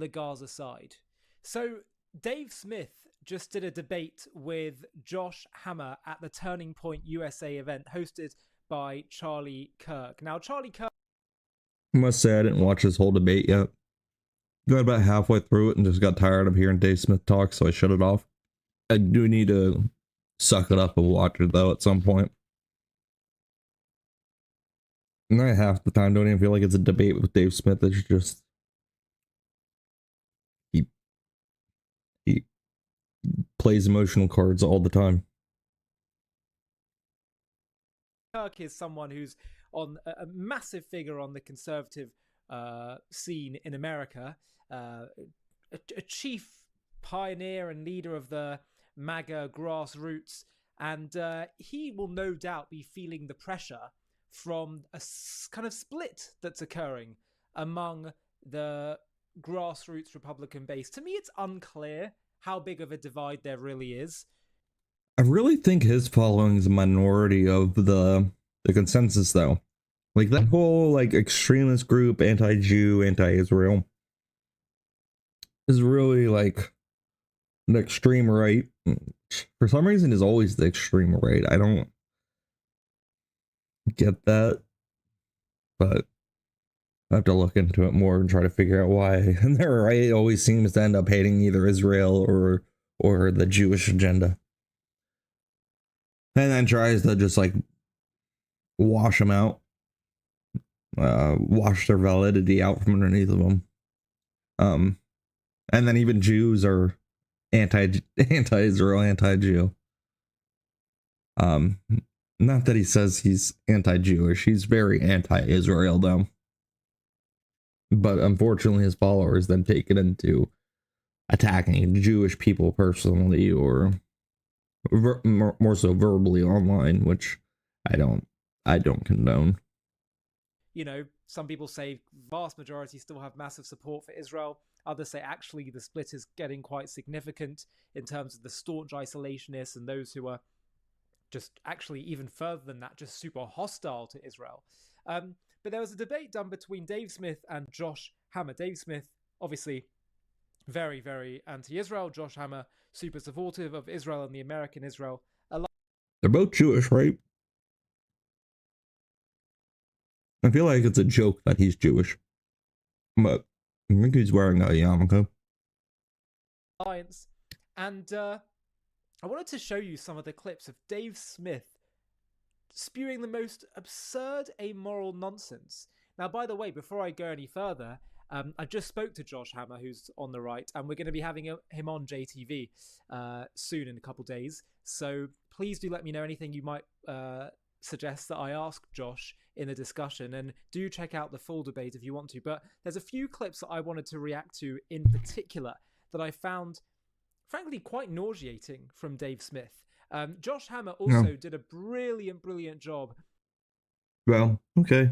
the Gaza side. So Dave Smith just did a debate with Josh Hammer at the Turning Point USA event hosted by Charlie Kirk. Now, Charlie Kirk... I must say I didn't watch this whole debate yet. Got about halfway through it and just got tired of hearing Dave Smith talk, so I shut it off. I do need to suck it up and watch it, though, at some point. And I half the time don't even feel like it's a debate with Dave Smith. It's just... He plays emotional cards all the time. Kirk is someone who's on a massive figure on the conservative scene in America, a chief pioneer and leader of the MAGA grassroots, and he will no doubt be feeling the pressure from a kind of split that's occurring among the grassroots Republican base. To me, it's unclear how big of a divide there really is. I really think his following is a minority of the consensus, though. Like, that whole, like, extremist group, anti-Jew, anti-Israel, is really, like, the extreme right. For some reason, is always the extreme right. I don't get that, but I have to look into it more and try to figure out why. And their right always seems to end up hating either Israel or the Jewish agenda. And then tries to just, like, wash them out. Wash their validity out from underneath of them. And then even Jews are anti-Israel, anti-Jew. Not that he says he's anti-Jewish. He's very anti-Israel, though. But unfortunately, his followers then take it into attacking Jewish people personally, or more so verbally online, which I don't condone. You know, some people say vast majority still have massive support for Israel. Others say actually the split is getting quite significant in terms of the staunch isolationists and those who are just actually even further than that, just super hostile to Israel. But there was a debate done between Dave Smith and Josh Hammer. Dave Smith, obviously, very, very anti-Israel. Josh Hammer, super supportive of Israel and the American Israel. They're both Jewish, right? I feel like it's a joke that he's Jewish, but I think he's wearing a yarmulke. Alliance. And I wanted to show you some of the clips of Dave Smith spewing the most absurd, amoral nonsense. Now, by the way, before I go any further, I just spoke to Josh Hammer, who's on the right, and we're going to be having him on JTV soon in a couple days. So please do let me know anything you might suggest that I ask Josh in the discussion, and do check out the full debate if you want to. But there's a few clips that I wanted to react to in particular that I found, frankly, quite nauseating from Dave Smith. Josh Hammer also did a brilliant job. Well, okay.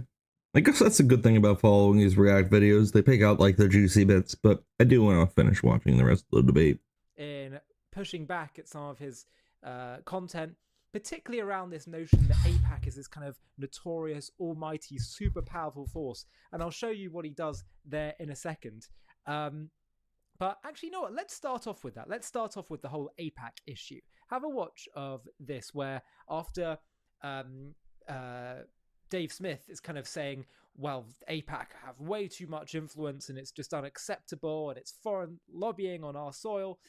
I guess that's a good thing about following these React videos. They pick out, like, the juicy bits, but I do want to finish watching the rest of the debate. In pushing back at some of his content, particularly around this notion that AIPAC is this kind of notorious, almighty, super powerful force. And I'll show you what he does there in a second. But actually, you know what? Let's start off with that. Let's start off with the whole AIPAC issue. Have a watch of this, where after Dave Smith is kind of saying, well, AIPAC have way too much influence and it's just unacceptable and it's foreign lobbying on our soil.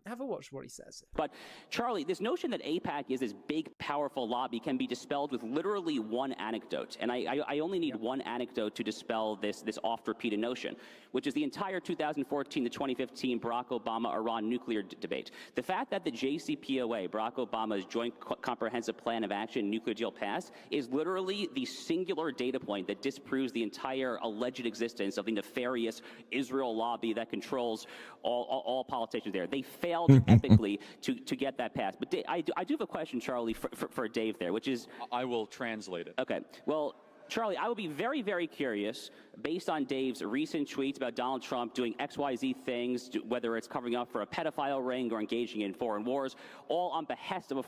Have a watch what he says. But Charlie, this notion that AIPAC is this big, powerful lobby can be dispelled with literally one anecdote. And I only need one anecdote to dispel this oft-repeated notion, which is the entire 2014 to 2015 Barack Obama-Iran nuclear debate. The fact that the JCPOA, Barack Obama's Joint Comprehensive Plan of Action nuclear deal passed, is literally the singular data point that disproves the entire alleged existence of the nefarious Israel lobby that controls all politicians there. They failed epically to get that passed. But I do have a question, Charlie, for Dave there, which is... I will translate it. Okay. Well, Charlie, I would be very, very curious, based on Dave's recent tweets about Donald Trump doing XYZ things, whether it's covering up for a pedophile ring or engaging in foreign wars, all on behest of a...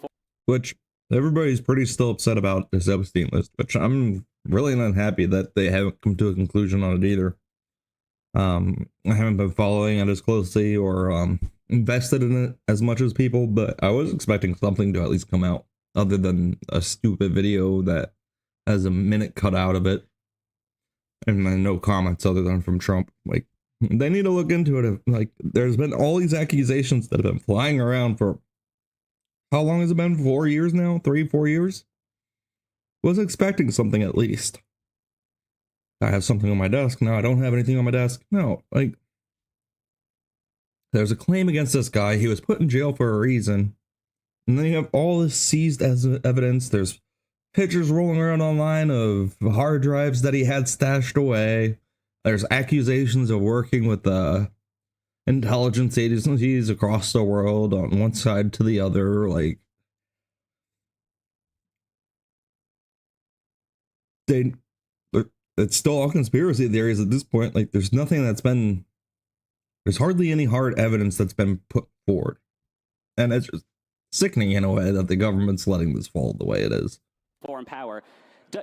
Which everybody's pretty still upset about this Epstein list, which I'm really not happy that they haven't come to a conclusion on it either. I haven't been following it as closely or invested in it as much as people, but I was expecting something to at least come out other than a stupid video that has a minute cut out of it and then no comments other than from Trump. Like, they need to look into it. Like, there's been all these accusations that have been flying around for how long has it been? 4 years now? 3-4 years? Was expecting something at least. I have something on my desk. No, I don't have anything on my desk. No, like, there's a claim against this guy. He was put in jail for a reason. And then you have all this seized as evidence. There's pictures rolling around online of hard drives that he had stashed away. There's accusations of working with intelligence agencies across the world on one side to the other. Like, it's still all conspiracy theories at this point. Like, there's hardly any hard evidence that's been put forward. And it's just sickening in a way that the government's letting this fall the way it is. Foreign power.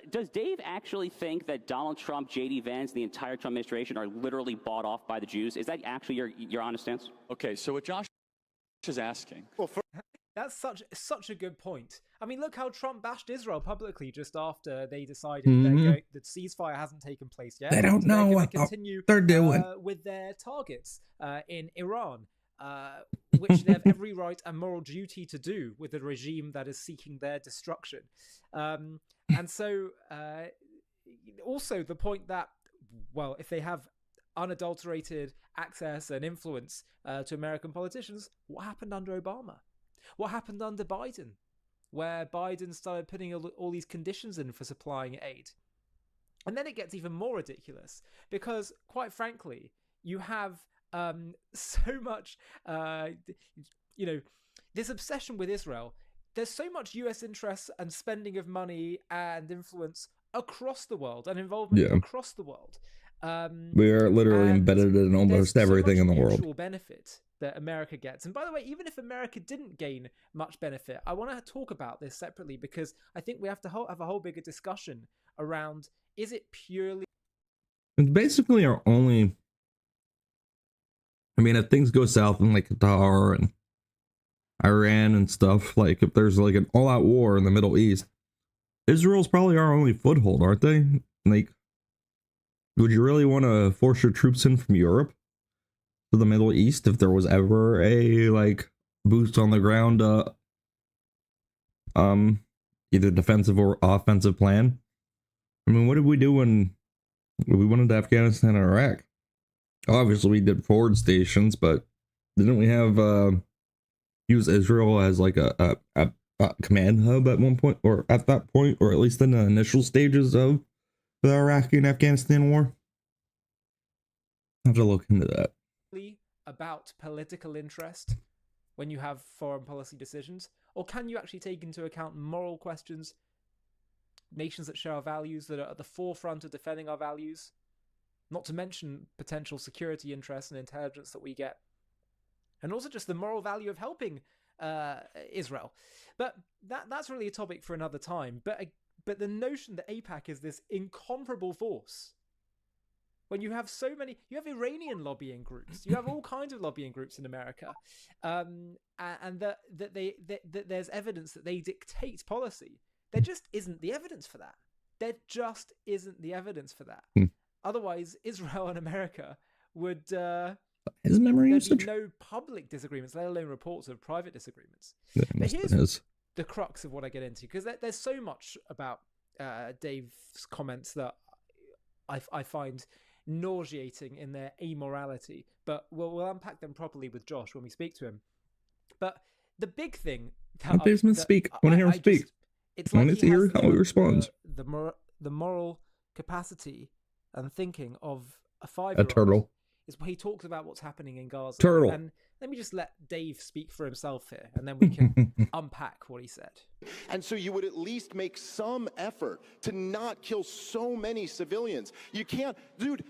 Does Dave actually think that Donald Trump, J.D. Vance, the entire Trump administration are literally bought off by the Jews? Is that actually your honest stance? Okay, so what Josh is asking. Well, that's such a good point. I mean, look how Trump bashed Israel publicly just after they decided that the ceasefire hasn't taken place yet. They don't know what they're doing with their targets in Iran, which they have every right and moral duty to do with a regime that is seeking their destruction. And so, also the point that, well, if they have unadulterated access and influence to American politicians, what happened under Obama? What happened under Biden, where Biden started putting all these conditions in for supplying aid? And then it gets even more ridiculous because, quite frankly, you have so much, this obsession with Israel. There's so much US interest and spending of money and influence across the world and involvement across the world. We are literally embedded in almost everything in the world. Mutual benefit that America gets. And by the way, even if America didn't gain much benefit, I want to talk about this separately because I think we have to have a whole bigger discussion around, is it purely... It's basically our only... I mean, if things go south in like Qatar and Iran and stuff, like if there's like an all-out war in the Middle East, Israel's probably our only foothold, aren't they? Like, would you really want to force your troops in from Europe to the Middle East if there was ever a like boost on the ground either defensive or offensive plan? I mean, what did we do when we went into Afghanistan and Iraq? Obviously we did forward stations, but didn't we have use Israel as like a command hub at one point, or at that point, or at least in the initial stages of the Iraqi and Afghanistan war? I have to look into that. About political interest when you have foreign policy decisions, or can you actually take into account moral questions, nations that share our values, that are at the forefront of defending our values, not to mention potential security interests and intelligence that we get, and also just the moral value of helping Israel. But that's really a topic for another time. But the notion that AIPAC is this incomparable force, when you have so many, you have Iranian lobbying groups, you have all kinds of lobbying groups in America, and that there's evidence that they dictate policy. There just isn't the evidence for that. There just isn't the evidence for that. Otherwise, Israel and America would... His memory there'd be no public disagreements, let alone reports of private disagreements. But here's the crux of what I get into, because there's so much about Dave's comments that I find nauseating in their amorality, but we'll unpack them properly with Josh when we speak to him. But the big thing that speak. I want to hear him speak. It's I like want to hear how he responds. The moral capacity and thinking of a 5-year-old. A turtle. Is he talks about what's happening in Gaza. Turtle. And let me just let Dave speak for himself here, and then we can unpack what he said. And so you would at least make some effort to not kill so many civilians. You can't, dude.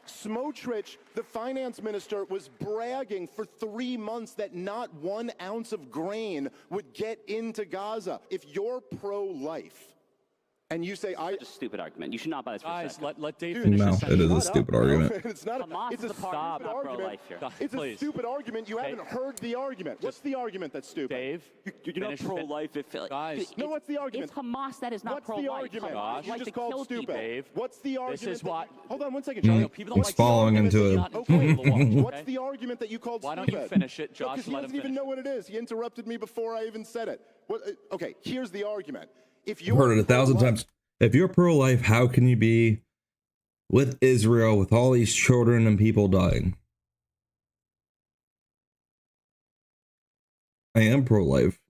Smotrich, the finance minister, was bragging for 3 months that not 1 ounce of grain would get into Gaza. If you're pro-life, And you say It's a stupid argument. You should not buy this for a Guys, second. let Dave Dude, finish No, his it is a Shut stupid up, bro. argument. It's not. Hamas It's is a the party stupid not argument. pro-life here. It's a Please. stupid argument. You Okay. haven't heard the argument. What's the argument that's stupid? Dave, You're not finish- pro-life if Guys. No, what's the argument? It's Hamas that is not What's pro-life. the argument? Hamas You like just to kill called stupid. people. Dave, What's the argument? this is what. Hold on one second, Charlie. People don't He's like falling the into argument it. that you're not entitled to watch, What's okay? the argument that you called Why stupid? don't you finish it, No, Josh, 'cause he and let doesn't him even finish. know what it is. He interrupted me before I even said it. What? Okay, here's the argument. If I've you're heard it 1,000 pro-life- times. If you're pro-life, how can you be with Israel with all these children and people dying? I am pro-life.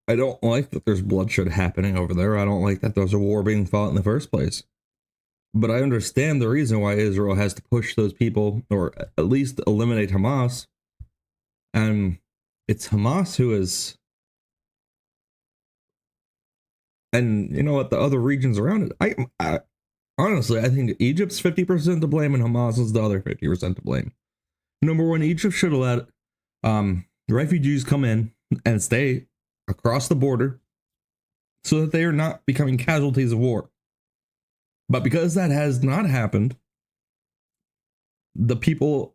I don't like that there's bloodshed happening over there. I don't like that there's a war being fought in the first place. But I understand the reason why Israel has to push those people, or at least eliminate Hamas. And it's Hamas who is... And you know what? The other regions around it, I honestly, I think Egypt's 50% to blame and Hamas is the other 50% to blame. Number one, Egypt should have let refugees come in and stay across the border so that they are not becoming casualties of war. But because that has not happened, the people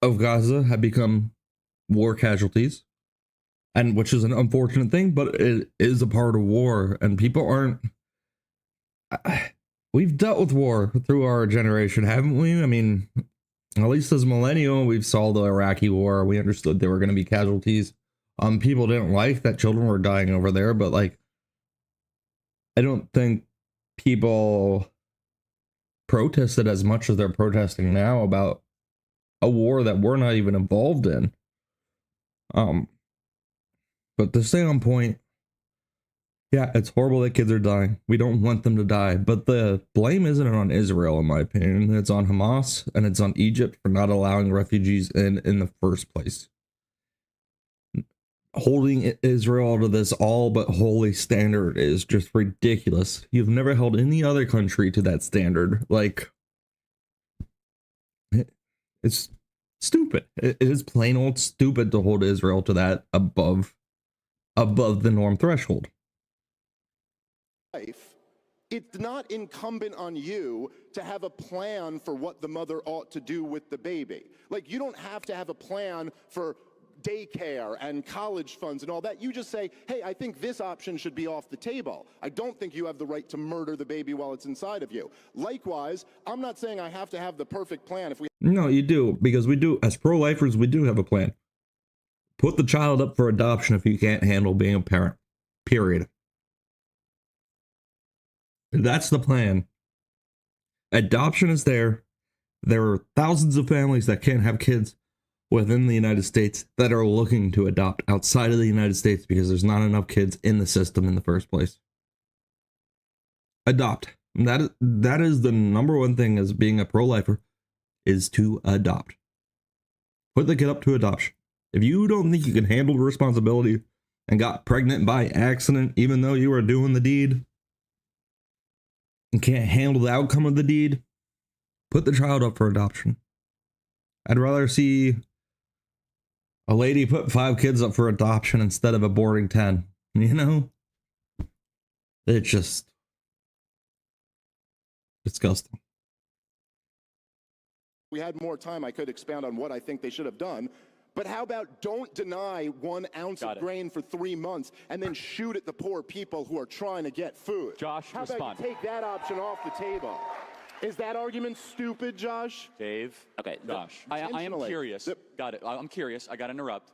of Gaza have become war casualties. And which is an unfortunate thing, but it is a part of war, and people aren't... We've dealt with war through our generation, haven't we? I mean, at least as millennial, we've saw the Iraqi war. We understood there were going to be casualties. People didn't like that children were dying over there, but like, I don't think people protested as much as they're protesting now about a war that we're not even involved in. But to stay on point, yeah, it's horrible that kids are dying. We don't want them to die. But the blame isn't on Israel, in my opinion. It's on Hamas, and it's on Egypt for not allowing refugees in the first place. Holding Israel to this all but holy standard is just ridiculous. You've never held any other country to that standard. Like, it's stupid. It is plain old stupid to hold Israel to that above the norm threshold. It's not incumbent on you to have a plan for what the mother ought to do with the baby. Like, you don't have to have a plan for daycare and college funds and all that. You just say, hey, I think this option should be off the table. I don't think you have the right to murder the baby while it's inside of you. Likewise, I'm not saying I have to have the perfect plan. If we... No, you do, because we do, as pro-lifers, we do have a plan. Put the child up for adoption if you can't handle being a parent. Period. That's the plan. Adoption is there. There are thousands of families that can't have kids within the United States that are looking to adopt outside of the United States because there's not enough kids in the system in the first place. Adopt. That is the number one thing as being a pro-lifer, is to adopt. Put the kid up to adoption. If you don't think you can handle the responsibility and got pregnant by accident, even though you were doing the deed, and can't handle the outcome of the deed, put the child up for adoption. I'd rather see a lady put 5 kids up for adoption instead of aborting 10. You know? It's just disgusting. We had more time, I could expound on what I think they should have done. But how about don't deny 1 ounce of grain for 3 months and then shoot at the poor people who are trying to get food? Josh, how respond. about you take that option off the table? Is that argument stupid, Josh? Dave. Okay. Josh, I am curious. Got it. I'm curious. I got to interrupt.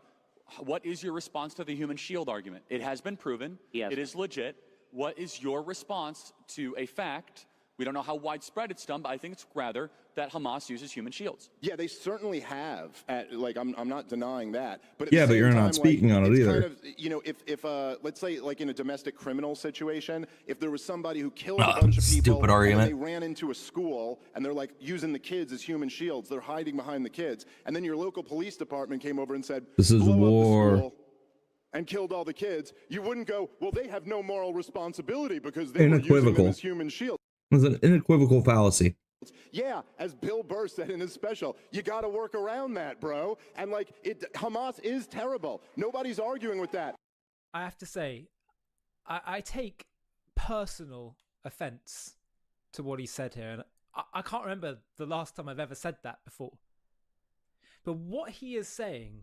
What is your response to the human shield argument? It has been proven. Yes. It is legit. What is your response to a fact? We don't know how widespread it's done, but I think it's rather that Hamas uses human shields. Yeah, they certainly have. I'm not denying that. But yeah, but you're not speaking on it either. Kind of, you know, if let's say like in a domestic criminal situation, if there was somebody who killed a bunch of people, stupid argument. and they ran into a school and they're like using the kids as human shields, they're hiding behind the kids, and then your local police department came over and said, "This is blow up the war." school and killed all the kids, you wouldn't go, well, they have no moral responsibility because they were using them as human shields. It's an unequivocal fallacy. Yeah, as Bill Burr said in his special, you got to work around that, bro. And like, Hamas is terrible. Nobody's arguing with that. I have to say, I take personal offense to what he said here, and I can't remember the last time I've ever said that before. But what he is saying,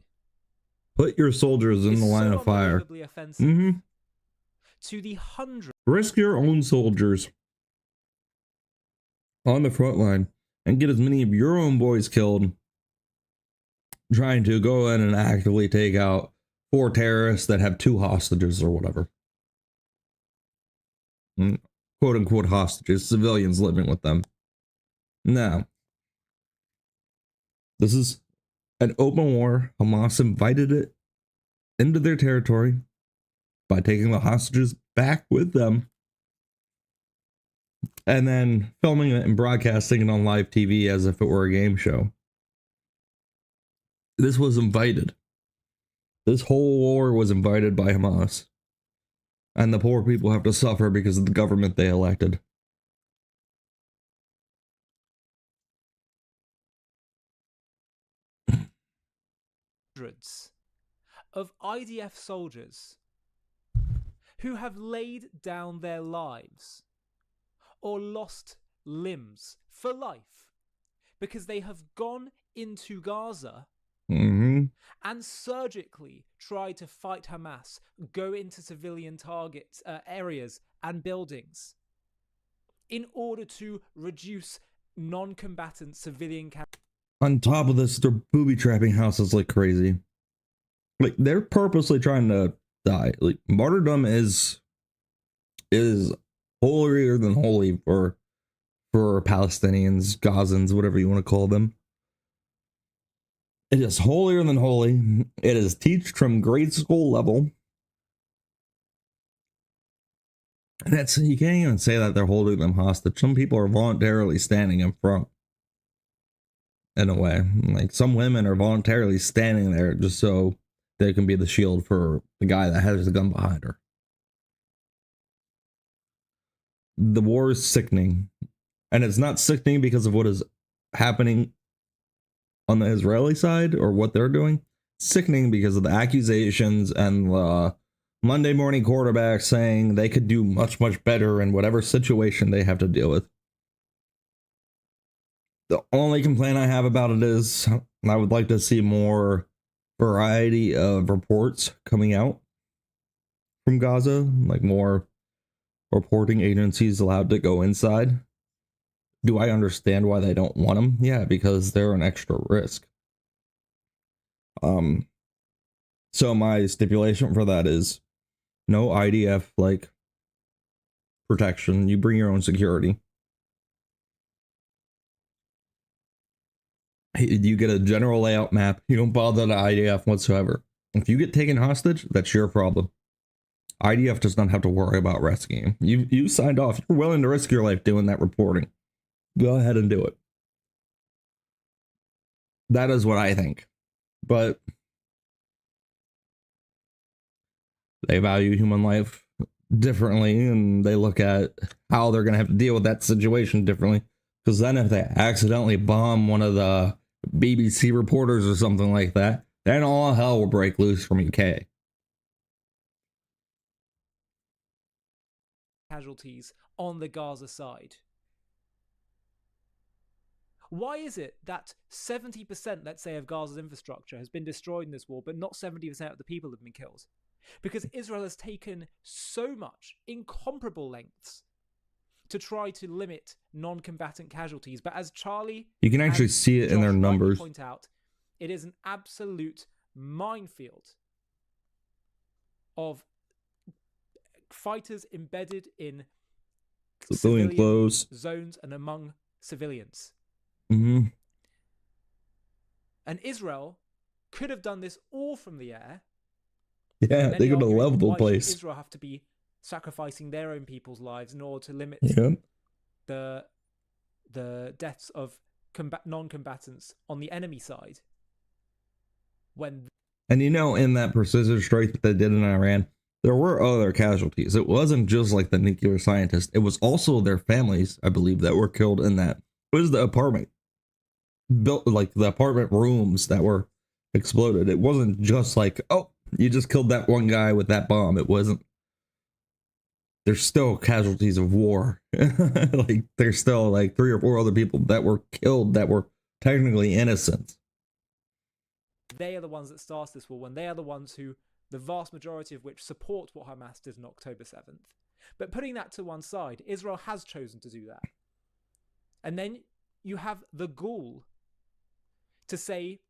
put your soldiers in the line of fire. Offensive to the hundreds. Risk your own soldiers on the front line and get as many of your own boys killed trying to go in and actively take out 4 terrorists that have 2 hostages or whatever. Quote unquote hostages, civilians living with them. Now, this is an open war. Hamas invited it into their territory by taking the hostages back with them and then filming it and broadcasting it on live TV as if it were a game show. This was invited. This whole war was invited by Hamas. And the poor people have to suffer because of the government they elected. Hundreds of IDF soldiers who have laid down their lives or lost limbs for life because they have gone into Gaza and surgically tried to fight Hamas, go into civilian targets, areas and buildings in order to reduce non-combatant civilian casualties. On top of this, they're booby trapping houses like crazy. Like, they're purposely trying to die. Like, martyrdom is holier than holy for Palestinians, Gazans, whatever you want to call them. It is holier than holy. It is taught from grade school level. And that's, you can't even say that they're holding them hostage. Some people are voluntarily standing in front. In a way, like some women are voluntarily standing there just so they can be the shield for the guy that has the gun behind her. The war is sickening, and it's not sickening because of what is happening on the Israeli side or what they're doing. It's sickening because of the accusations and the Monday morning quarterback saying they could do much, much better in whatever situation they have to deal with. The only complaint I have about it is I would like to see more variety of reports coming out from Gaza, like more reporting agencies allowed to go inside. Do I understand why they don't want them? Yeah, because they're an extra risk. So my stipulation for that is no IDF like protection. You bring your own security. You get a general layout map. You don't bother the IDF whatsoever. If you get taken hostage, that's your problem. IDF does not have to worry about rescuing you. You signed off. You're willing to risk your life doing that reporting. Go ahead and do it. That is what I think. But they value human life differently, and they look at how they're going to have to deal with that situation differently. Because then if they accidentally bomb one of the BBC reporters or something like that, then all hell will break loose from UK. Casualties on the Gaza side. Why is it that 70%, let's say, of Gaza's infrastructure has been destroyed in this war, but not 70% of the people have been killed? Because Israel has taken so much, incomparable lengths, to try to limit non-combatant casualties. But as Charlie, you can actually see it in their numbers. Point out, it is an absolute minefield of fighters embedded in civilian clothes zones and among civilians. Mm-hmm. And Israel could have done this all from the air. Yeah, they could have leveled the place. Israel have to be sacrificing their own people's lives in order to limit the deaths of non-combatants on the enemy side. And you know, in that precision strike that they did in Iran, there were other casualties. It wasn't just like the nuclear scientists. It was also their families, I believe, that were killed in that. It was the apartment built, like the apartment rooms that were exploded. It wasn't just like, oh, you just killed that one guy with that bomb. It wasn't. there's still casualties of war. Like there's still like 3 or 4 other people that were killed that were technically innocent. They are the ones that started this war, and they are the ones who, the vast majority of which, support what Hamas did on October 7th. But putting that to one side, Israel has chosen to do that. And then you have the gall to say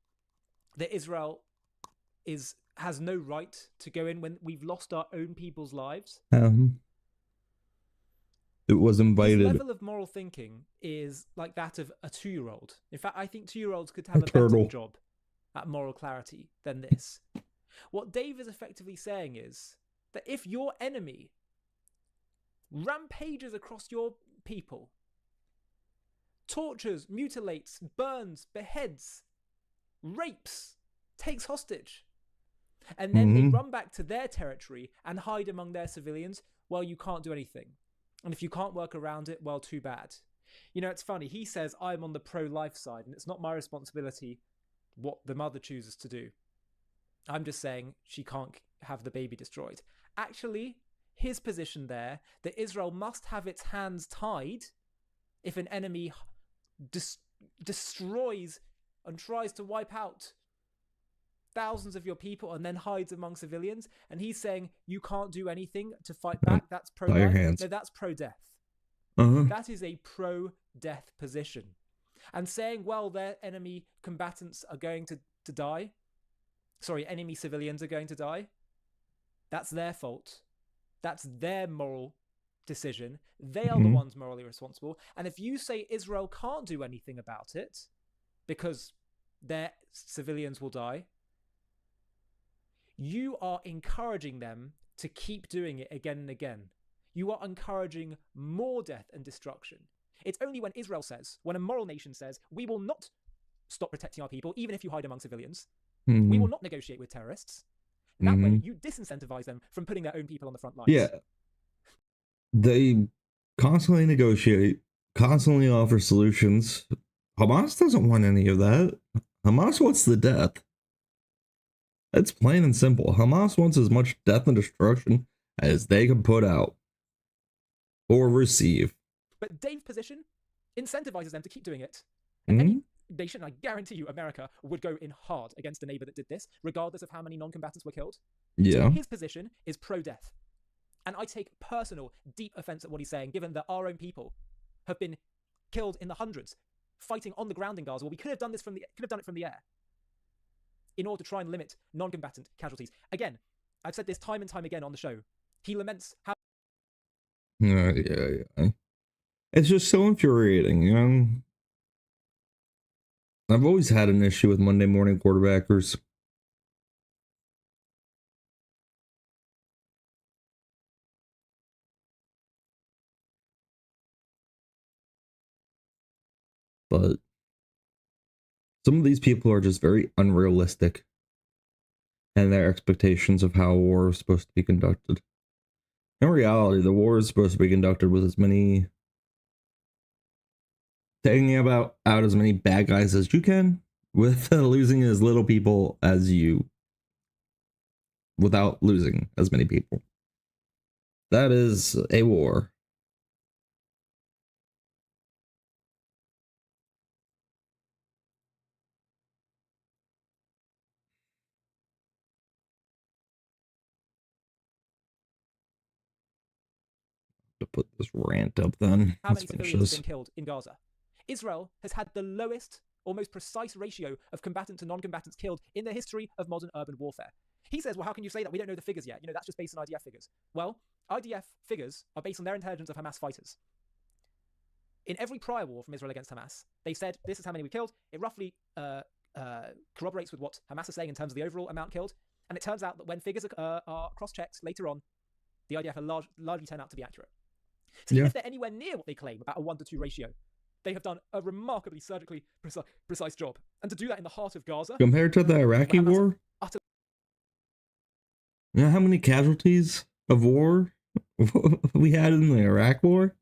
that Israel has no right to go in when we've lost our own people's lives. It was invited. His level of moral thinking is like that of a 2-year-old. In fact, I think 2-year-olds could have a better job at moral clarity than this. What Dave is effectively saying is that if your enemy rampages across your people, tortures, mutilates, burns, beheads, rapes, takes hostage, and then they run back to their territory and hide among their civilians, well, you can't do anything. And if you can't work around it, well, too bad. You know, it's funny. He says, I'm on the pro-life side, and it's not my responsibility what the mother chooses to do. I'm just saying she can't have the baby destroyed. Actually, his position there, that Israel must have its hands tied if an enemy destroys and tries to wipe out thousands of your people and then hides among civilians, and he's saying you can't do anything to fight back. That's pro-life. No, that's pro-death. That is a pro-death position. And saying, well, their enemy combatants are going to die. Sorry, enemy civilians are going to die. That's their fault. That's their moral decision. They are the ones morally responsible. And if you say Israel can't do anything about it because their civilians will die, you are encouraging them to keep doing it again and again. You are encouraging more death and destruction. It's only when Israel says, when a moral nation says, we will not stop protecting our people, even if you hide among civilians. We will not negotiate with terrorists. That way, you disincentivize them from putting their own people on the front lines. Yeah. They constantly negotiate, constantly offer solutions. Hamas doesn't want any of that. Hamas wants the death. It's plain and simple. Hamas wants as much death and destruction as they can put out or receive. But Dave's position incentivizes them to keep doing it. And any nation, I guarantee you, America, would go in hard against a neighbor that did this, regardless of how many non-combatants were killed. Yeah. So his position is pro-death. And I take personal, deep offense at what he's saying, given that our own people have been killed in the hundreds, fighting on the ground in Gaza. Well, we could have done it from the air in order to try and limit non-combatant casualties. Again, I've said this time and time again on the show. He laments how... Yeah. It's just so infuriating, you know? I've always had an issue with Monday morning quarterbackers. But some of these people are just very unrealistic in their expectations of how a war is supposed to be conducted. In reality, the war is supposed to be conducted with as many... taking out as many bad guys as you can, with losing as little people as you... without losing as many people. That is a war. To put this rant up then. How many civilians have been killed in Gaza? Israel has had the lowest or most precise ratio of combatant to non-combatants killed in the history of modern urban warfare. He says, well, how can you say that? We don't know the figures yet. You know, that's just based on IDF figures. Well, IDF figures are based on their intelligence of Hamas fighters. In every prior war from Israel against Hamas, they said, this is how many we killed. It roughly corroborates with what Hamas is saying in terms of the overall amount killed. And it turns out that when figures are cross-checked later on, the IDF are largely turn out to be accurate. So even if they're anywhere near what they claim, about a 1-to-2 ratio, they have done a remarkably surgically precise job. And to do that in the heart of Gaza... Compared to the Iraqi war? You know how many casualties of war we had in the Iraq war?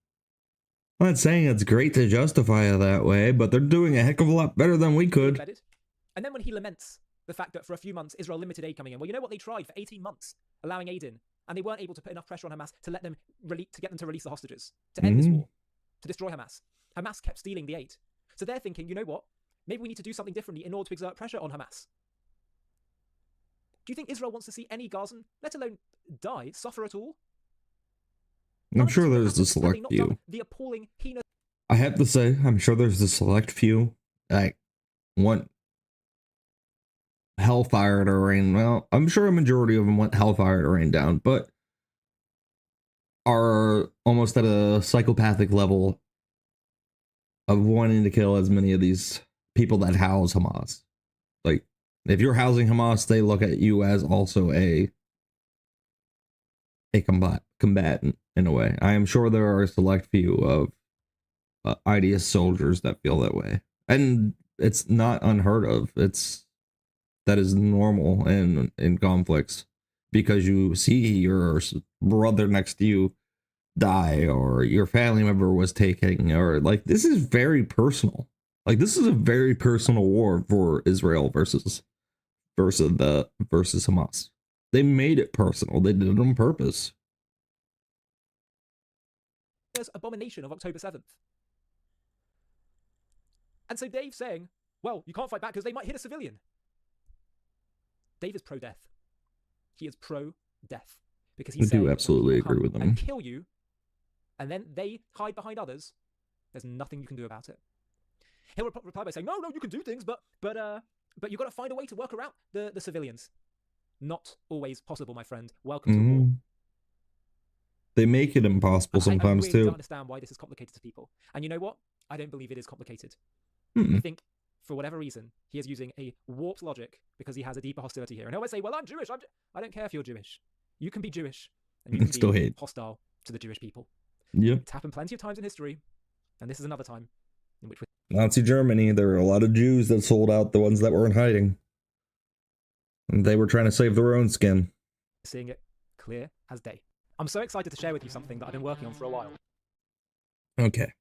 I'm not saying it's great to justify it that way, but they're doing a heck of a lot better than we could. And then when he laments the fact that for a few months Israel limited aid coming in, well, you know what they tried for 18 months, allowing aid in, and they weren't able to put enough pressure on Hamas to let them to get them to release the hostages, to end this war, to destroy Hamas. Hamas kept stealing the aid. So they're thinking, you know what? Maybe we need to do something differently in order to exert pressure on Hamas. Do you think Israel wants to see any Gazan, let alone die, suffer at all? I'm sure there's a select few. The appalling, heinous. I have to say, I'm sure there's a select few that want hellfire to rain. Well, I'm sure a majority of them want hellfire to rain down, but are almost at a psychopathic level of wanting to kill as many of these people that house Hamas. Like, if you're housing Hamas, they look at you as also a combatant in a way. I am sure there are a select few of IDS soldiers that feel that way, and it's not unheard of. That is normal in conflicts, because you see your brother next to you die, or your family member was taken, or like, this is very personal. Like, this is a very personal war for Israel versus Hamas. They made it personal. They did it on purpose. Abomination of October 7th. And so Dave's saying, well, you can't fight back because they might hit a civilian. Dave is pro-death. He is pro-death. Because he's saying, I do absolutely agree with him. And kill you, and then they hide behind others, there's nothing you can do about it. He'll reply by saying, no, you can do things, but you've got to find a way to work around the civilians. Not always possible, my friend. Welcome to war. They make it impossible sometimes, I really too. don't understand why this is complicated to people. And you know what? I don't believe it is complicated. I think, for whatever reason, he is using a warped logic because he has a deeper hostility here. And he'll always say, well, I'm Jewish. I don't care if you're Jewish. You can be Jewish, and you can still be hate. hostile to the Jewish people. Yep. It's happened plenty of times in history, and this is another time in which Nazi Germany, there were a lot of Jews that sold out the ones that were in hiding. And they were trying to save their own skin. Seeing it clear as day. I'm so excited to share with you something that I've been working on for a while. Okay.